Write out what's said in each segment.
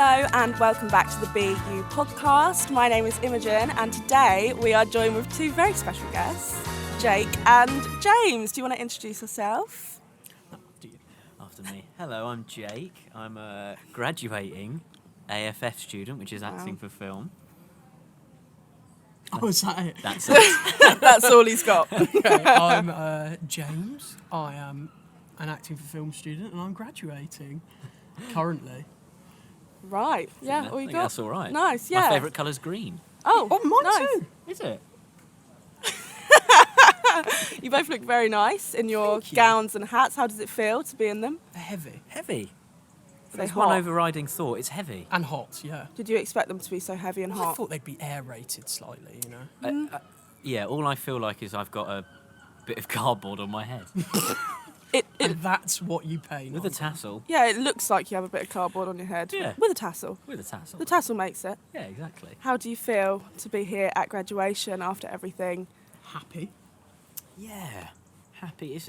Hello and welcome back to the BU podcast. My name is Imogen and today we are joined with two very special guests, Jake and James. Do you want to introduce yourself? After me. Hello, I'm Jake. I'm a graduating AFF student, which is acting for film. Oh, is that it? That's it. That's all he's got. Okay, I'm James. I am an acting for film student and I'm graduating currently. Right, yeah, all I you think got? that's all right. Nice, yeah. My favourite colour's green. Oh, Mine nice. too. Is it? You both look very nice in your Thank you. gowns and hats. How does it feel to be in them? They're heavy. Heavy. Are they There's one hot? overriding thought. It's heavy. And hot, yeah. Did you expect them to be so heavy and I hot? thought they'd be aerated slightly, you know. Yeah, all I feel like is I've got a bit of cardboard on my head. And that's what you paint. With a tassel. Yeah, it looks like you have a bit of cardboard on your head. Yeah. With a tassel. With a tassel. The tassel makes it. Yeah, exactly. How do you feel to be here at graduation after everything? Happy. Yeah. Happy.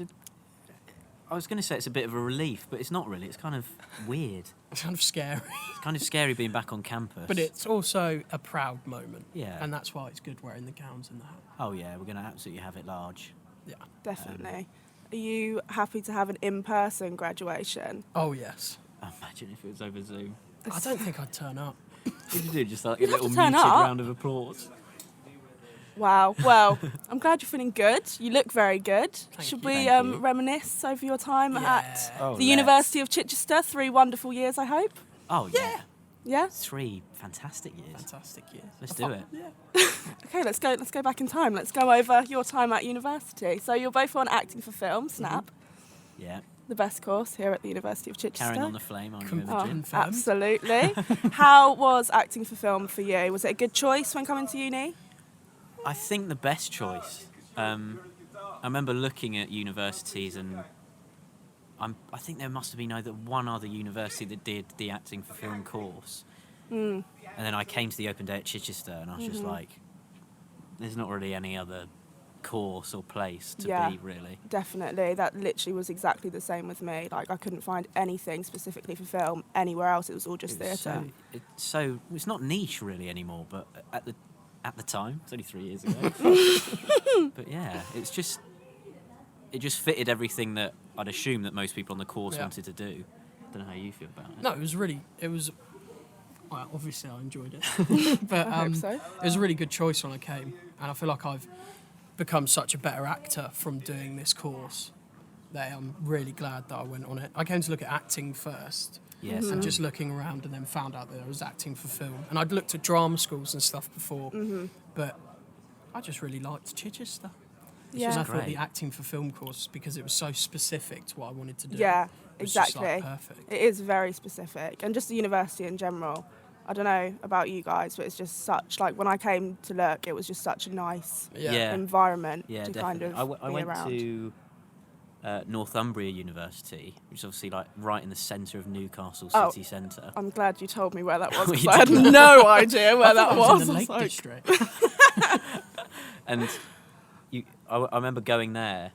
I was going to say it's a bit of a relief, but it's not really. It's kind of weird. It's kind of scary. It's kind of scary being back on campus. But it's also a proud moment. Yeah. And that's why it's good wearing the gowns and the hat. Oh, yeah, we're going to absolutely have it large. Yeah. Definitely. Are you happy to have an in-person graduation? Oh, yes. Imagine if it was over Zoom. I don't think I'd turn up. What did you do? Just like a You'd have little to turn muted up. round of applause? Wow. Well, I'm glad you're feeling good. You look very good. Thank Should you. we Thank you. reminisce over your time Yeah. at Oh, the let's. University of Chichester? 3 wonderful years, I hope. Oh, yeah. Yeah? 3 fantastic years. Fantastic year. Let's do it. Yeah. Okay, let's go back in time. Let's go over your time at university. So you're both on acting for film, Snap, Yeah. the best course here at the University of Chichester. Carrying on the flame, aren't you, Oh, Imogen? confirmed. Absolutely. How was acting for film for you? Was it a good choice when coming to uni? I think the best choice. I remember looking at universities and I think there must have been either one other university that did the acting for film course. And then I came to the open day at Chichester and I was just like, there's not really any other course or place to Yeah. be, really. Definitely. That literally was exactly the same with me. Like, I couldn't find anything specifically for film anywhere else. It was all just It was theatre. it's not niche really anymore, but at the time, it's only 3 years ago. But yeah, it just fitted everything that I'd assume that most people on the course Yeah. wanted to do. I don't know how you feel about it. No, well, obviously I enjoyed it. But I hope so. it was a really good choice when I came. And I feel like I've become such a better actor from doing this course that I'm really glad that I went on it. I came to look at acting first. Yes. And just looking around and then found out that I was acting for film. And I'd looked at drama schools and stuff before, but I just really liked Chichester. Yeah. And I thought Great. the acting for film course, because it was so specific to what I wanted to do. Yeah, it was just, exactly. like, perfect. It is very specific. And just the university in general. I don't know about you guys, but it's just such, like, when I came to look, it was just such a nice Yeah. environment Yeah, to definitely. kind of I be went around. to Northumbria University, which is obviously like right in the centre of Newcastle Oh. city centre. I'm glad you told me where that was, Oh, 'cause you I had didn't? no idea where I that thought was. I was in I the was Lake like, District. And I remember going there.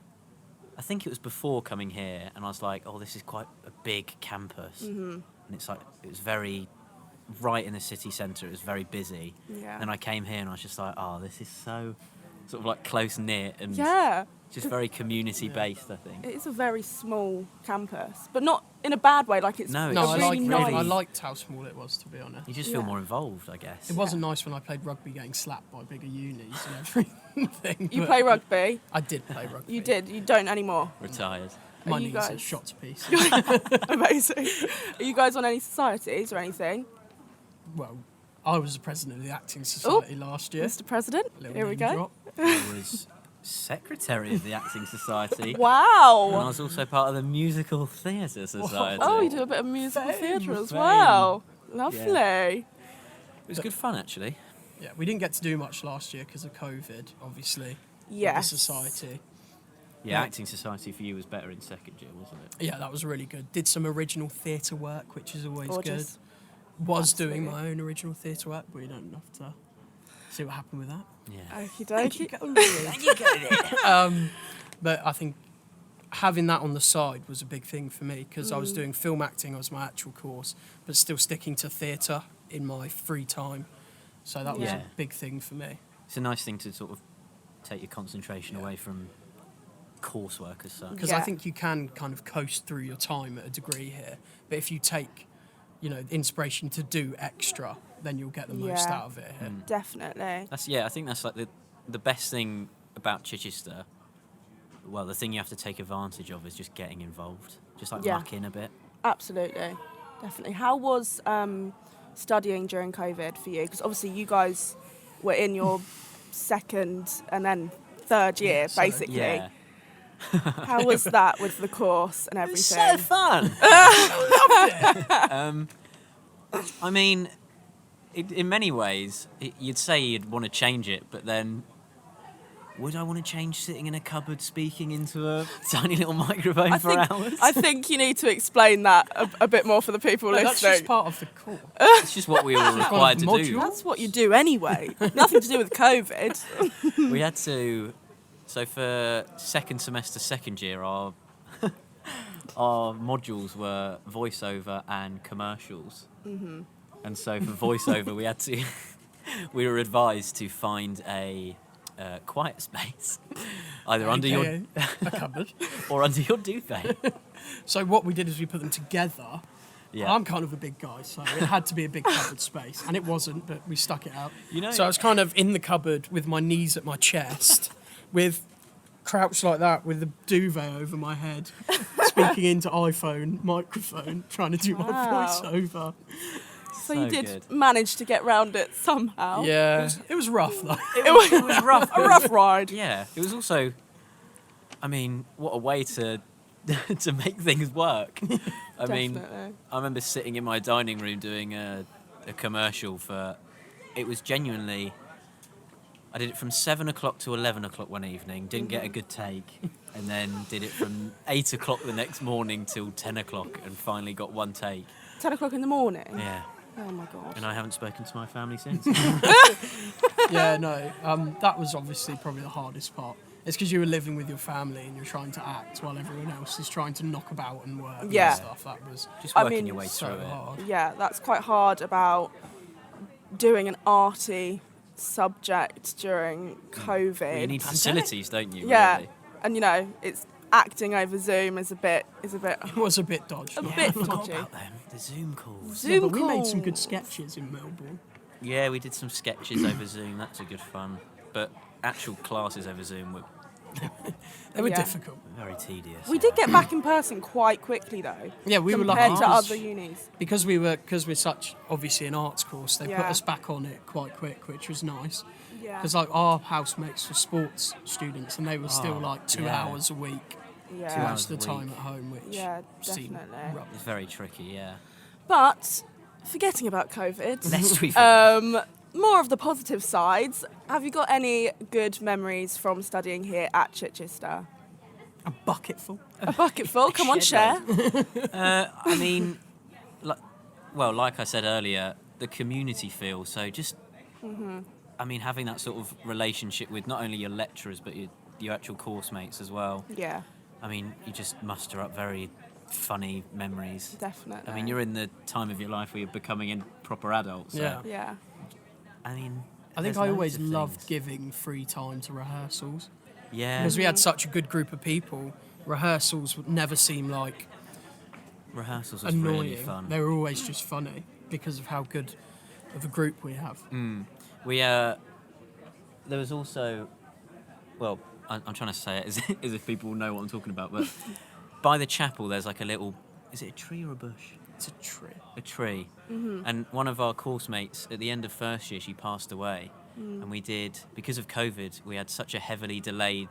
I think it was before coming here, and I was like, "Oh, this is quite a big campus." And it's like it was very right in the city centre. It was very busy. Yeah. And I came here, and I was just like, "Oh, this is so sort of like close knit and yeah. just very community based." I think. It is a very small campus, but not in a bad way. Like it's No, No, It's I, really liked, nice. I liked how small it was, to be honest. You just feel Yeah. more involved, I guess. It wasn't nice when I played rugby getting slapped by bigger unis and everything. You but play rugby. I did play rugby. You did. You don't anymore. Retired. My Are you knees are guys- shot to pieces. Amazing. Are you guys on any societies or anything? Well, I was the president of the Acting Society last year. Mr. President, Little here we name go. drop. I was secretary of the Acting Society. And I Wow. was also part of the Musical Theatre Society. Oh, you do a bit of musical Fame, theatre as fame. well. Lovely. It was good fun, actually. Yeah, we didn't get to do much last year because of COVID, obviously. with Yes. The society. Yeah, Yeah. Acting Society for you was better in second year, wasn't it? Yeah, that was really good. Did some original theatre work, which is always Gorgeous. good. Was Absolutely. doing my own original theatre work, but we don't have to see what happened with that. Yeah. Okie dokie. You got it. But I think having that on the side was a big thing for me because I was doing film acting as my actual course, but still sticking to theatre in my free time. So that was Yeah. a big thing for me. It's a nice thing to sort of take your concentration away from coursework as such. Because Yeah. I think you can kind of coast through your time at a degree here, but if you take, inspiration to do extra, then you'll get the most Yeah. out of it here. Definitely. I think that's like the best thing about Chichester. Well, the thing you have to take advantage of is just getting involved, just like Yeah. muck in a bit. Absolutely. Definitely. How was studying during COVID for you? Because obviously you guys were in your second and then third year, So, basically. Yeah, How was that with the course and everything? it's so fun. I mean, in many ways, you'd say you'd want to change it, but then, would I want to change sitting in a cupboard speaking into a tiny little microphone for hours? I think you need to explain that a bit more for the people No, that's listening. just part of the course. It's just what we were required to do. module. That's what you do anyway. Nothing to do with COVID. We had to. So for second semester, second year, our our modules were voiceover and commercials. Mm-hmm. And so for voiceover, we were advised to find a quiet space, either under your AKA a cupboard. or under your duvet. So what we did is we put them together. Yeah. I'm kind of a big guy, so it had to be a big cupboard space, and it wasn't, but we stuck it out. You know- So I was kind of in the cupboard with my knees at my chest, with crouched like that, with the duvet over my head, speaking into iPhone microphone, trying to do Wow. my voiceover. So you So did good. manage to get round it somehow. Yeah, it was rough though. It was rough. A rough ride. Yeah, it was also. I mean, what a way to to make things work. I mean, Definitely. I remember sitting in my dining room doing a commercial for. It was genuinely. I did it from 7 o'clock to 11 o'clock one evening. Didn't get a good take, and then did it from 8 o'clock the next morning till 10 o'clock, and finally got one take. 10 o'clock in the morning. Yeah, Oh my god. and I haven't spoken to my family since. Yeah, no, that was obviously probably the hardest part. It's because you were living with your family and you're trying to act while everyone else is trying to knock about and work Yeah. and stuff. That was Just I working mean, your way so through it. hard. Yeah, that's quite hard about doing an arty subject during COVID. Well, you need facilities, don't you? yeah, Really? and it's acting over Zoom is a bit It was a bit dodgy. A Yeah, bit I forgot dodgy. about them. The Zoom calls. Zoom Yeah, but we made some calls. good sketches in Melbourne. Yeah, we did some sketches over Zoom. That's a good fun. But actual classes over Zoom were They were Yeah. difficult. very tedious. We did get back in person quite quickly though. Yeah, we were compared lucky to because- other unis. because we're such obviously an arts course. They put Yeah. us back on it quite quick, which was nice. Yeah. Because like our housemates were sports students, and they were still like 2 yeah. hours a week Yeah. 2 hours most of the a time week. at home, which Yeah, seemed definitely. rubbish. It's very tricky, yeah. But forgetting about COVID, Lest we more of the positive sides. Have you got any good memories from studying here at Chichester? A bucketful. A bucket full. Come on, share. Shed I mean, like I said earlier, the community feel. So just, I mean, having that sort of relationship with not only your lecturers but your actual course mates as well. Yeah, I mean, you just muster up very funny memories. definitely. I mean, you're in the time of your life where you're becoming a proper adult. So, Yeah. Yeah. I mean, I think there's I loads always of loved things. giving free time to rehearsals Yeah, because we had such a good group of people. Rehearsals would never seem like rehearsals was annoying. really fun. They were always just funny because of how good of a group we have. We there was also, well, I'm trying to say it as if people know what I'm talking about, but by the chapel there's like a little, is it a tree or a bush? It's a trip. A tree. And one of our course mates at the end of first year, she passed away, and we did, because of COVID, we had such a heavily delayed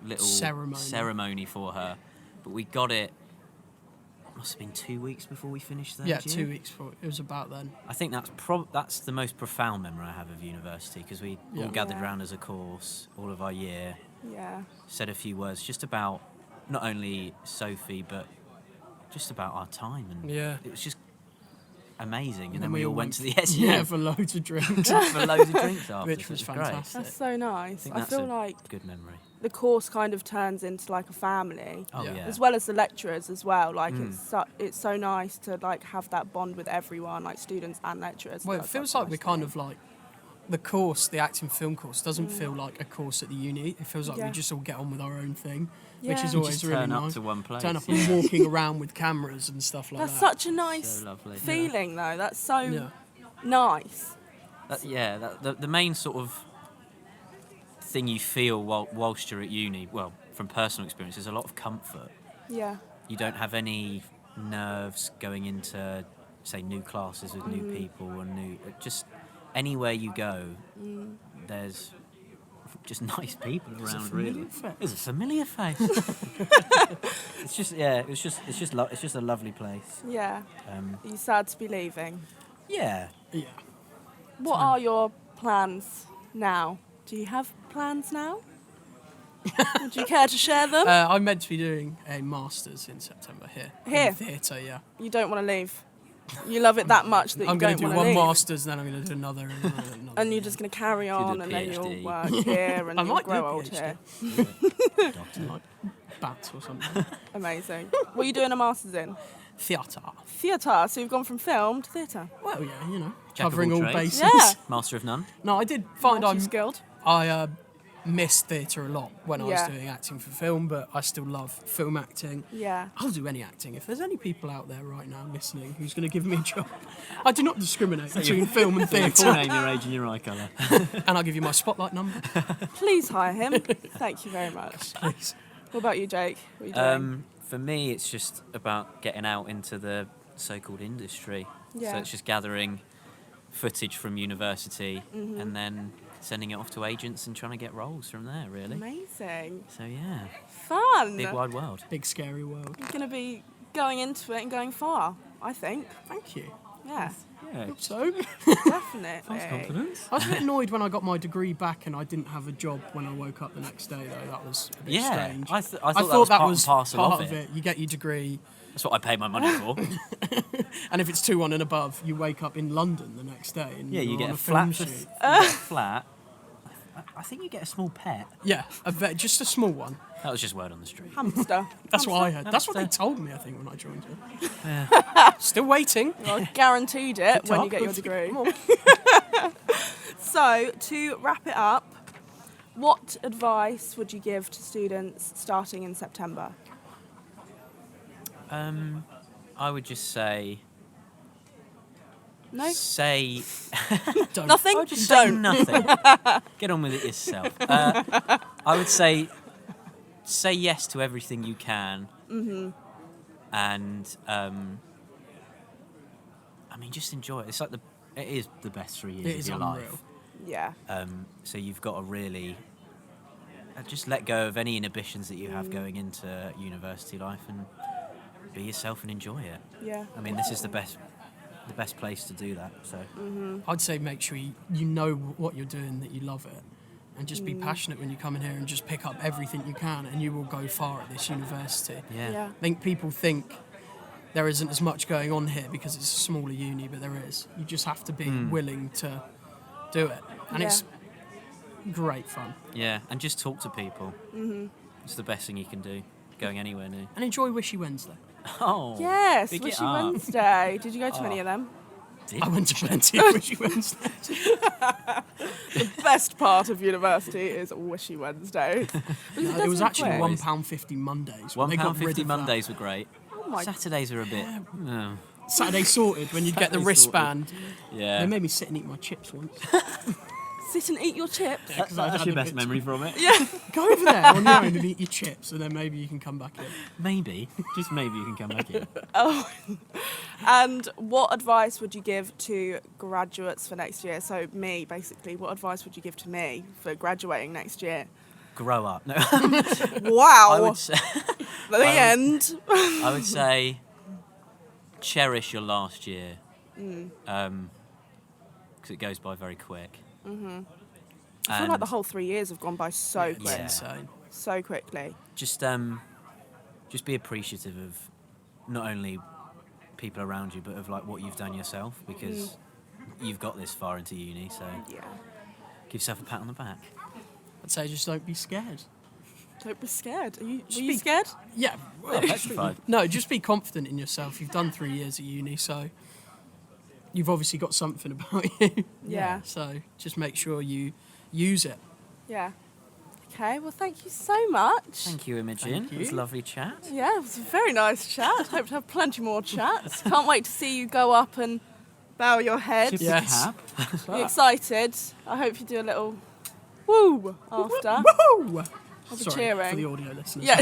little ceremony for her, but we got it. Must have been 2 weeks before we finished that. Yeah, 2 weeks for it was about then. I think that's the most profound memory I have of university, because we all gathered Yeah. round as a course, all of our year, Yeah. said a few words just about not only Sophie but just about our time, and Yeah. it was just amazing. And then we all went to the SU Yeah, for loads of drinks. for loads of drinks after. Which was great. fantastic. That's so nice. I That's feel a like good memory. the course kind of turns into like a family. Oh Yeah. yeah. As well as the lecturers as well. Like it's so nice to like have that bond with everyone, like students and lecturers. Well, it That's feels the like we're nice kind thing. of like the course, the acting film course, doesn't feel like a course at the uni. It feels like we Yeah. just all get on with our own thing, Yeah. which is You always just really turn up nice. to one place. Turn up yeah. and walking around with cameras and stuff like That's that. such a nice So lovely. feeling though. That's so Yeah. nice. The main sort of thing you feel whilst you're at uni, well, from personal experience, is a lot of comfort. Yeah. You don't have any nerves going into, say, new classes with new people or just anywhere you go. There's just nice people around. Really, it's a familiar face. It's just a lovely place. Yeah. Are you sad to be leaving? Yeah. Yeah. What are your plans now? Do you have plans now? Would you care to share them? I'm meant to be doing a master's in September here. Here? In theatre, yeah. You don't want to leave. You love it that much that I'm you going don't to do want one to leave. master's, then I'm going to do another. And another And you're just going to carry on, a and then you'll PhD. work here, and I you'll might do grow a old PhD. here. like bats or something. Amazing. What are you doing a master's in? Theatre. Theatre. So you've gone from film to theatre. Well, yeah, you know, Jack of covering all all trades. Yeah. bases. Master of none. No, I did find Multi-skilled. I missed theatre a lot when I was Yeah. doing acting for film, but I still love film acting. Yeah. I'll do any acting. If there's any people out there right now listening who's going to give me a job, I do not discriminate between film and Full theatre. name, your age, and your eye colour. And I'll give you my spotlight number. Please hire him. Thank you very much. Please. What about you, Jake? What are you doing? For me, it's just about getting out into the so-called industry. Yeah. So it's just gathering footage from university and then sending it off to agents and trying to get roles from there, really. Amazing. So yeah, Fun. big wide world. Big scary world. You're going to be going into it and going far, I think. Thank you. Yeah, Yeah, So, definitely. confidence. I was a bit annoyed when I got my degree back and I didn't have a job when I woke up the next day, though. That was a bit Yeah, strange. I thought that was part and parcel part of it. You get your degree, That's what I pay my money for. and if it's 2-1 and above, you wake up in London the next day and Yeah, you're you get on a a film flat. shoot. You get a flat. I think you get a small pet. Yeah, just a small one. That was just word on the street. Hamster. That's what I heard. That's what they told me, I think, when I joined it. Still waiting. Well, guaranteed it when you get your degree. Come on. So, to wrap it up, what advice would you give to students starting in September? I would just say. No? Say. Don't. Nothing? I would just say Don't. nothing. Get on with it yourself. I would say yes to everything you can. Mm-hmm. And I mean, just enjoy it. It's like it is the best 3 years It of is your unreal. life. Yeah. So you've got to really just let go of any inhibitions that you have going into university life and be yourself and enjoy it. Yeah. I mean, this is the best place to do that. So I'd say make sure you know what you're doing, that you love it, and just be passionate when you come in here and just pick up everything you can, and you will go far at this university. Yeah. I think people think there isn't as much going on here because it's a smaller uni, but there is. You just have to be willing to do it, and it's great fun. yeah, and just talk to people. Mm-hmm. It's the best thing you can do. Going anywhere new. And enjoy Wishy Wednesday. Oh. Yes, big it Wishy up. Wednesday. Did you go to any of them? I went to plenty of Wishy Wednesdays. The best part of university is Wishy Wednesday. No, it was actually quick. £1.50 Mondays. when they got rid £1.50 of Mondays were great. Oh my Saturdays are a bit. No. that. Saturday sorted when you'd get the Saturday wristband. Yeah. They made me sit and eat my chips once. Sit and eat your chips. Because I had a bit- from it. Yeah. Go over there on your own and eat your chips, and then maybe you can come back in. Maybe. Just maybe you can come back here. Oh. And what advice would you give to graduates for next year? So me, basically, what advice would you give to me for graduating next year? Grow up. No. Wow. I would say. The end. I would say cherish your last year. Because it goes by very quick. I feel like the whole 3 years have gone by so It's quick. Yeah. insane. So quickly. Just be appreciative of not only people around you, but of like what you've done yourself, because you've got this far into uni. So Yeah. give yourself a pat on the back. I'd say just don't be scared. Don't be scared. Were you be- scared? Yeah. Oh, petrified. No, just be confident in yourself. You've done 3 years at uni, so you've obviously got something about you. Yeah. So just make sure you use it. Yeah. Okay, well, thank you so much. Thank you, Imogen. Thank It was a you. lovely chat. Yeah, it was a very nice chat. Hope to have plenty more chats. Can't wait to see you go up and bow your head. Tip the Yes. cap. You excited? I hope you do a little woo after. Woo! I'll be Sorry, cheering. for the audio listeners. Yeah.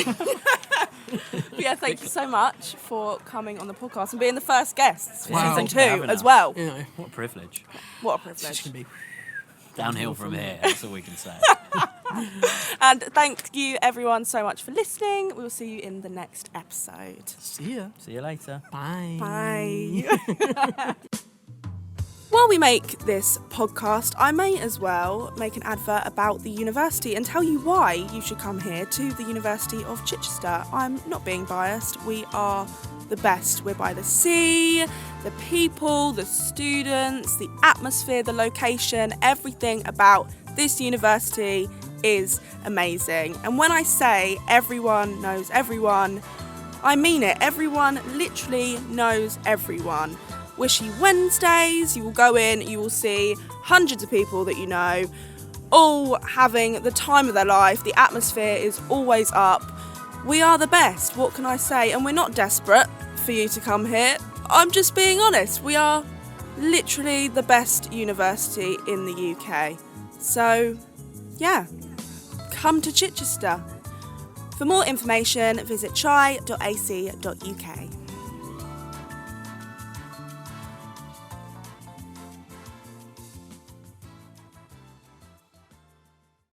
Yeah, thank you so much for coming on the podcast and being the first guests for Wow. season Thanks for having 2 as us. well. You know, What a privilege. What a it's just privilege. going to be... Downhill from here. That's all we can say. And thank you everyone so much for listening. We will see you in the next episode. See ya. See you later. Bye. Bye. While we make this podcast, I may as well make an advert about the university and tell you why you should come here to the University of Chichester. I'm not being biased. We are the best. We're by the sea, the people, the students, the atmosphere, the location, everything about this university is amazing. And when I say everyone knows everyone, I mean it. Everyone literally knows everyone. Wishy Wednesdays, you will go in, you will see hundreds of people that you know, all having the time of their life. The atmosphere is always up. We are the best, what can I say? And we're not desperate for you to come here. I'm just being honest. We are literally the best university in the UK. So, yeah, come to Chichester. For more information, visit chai.ac.uk.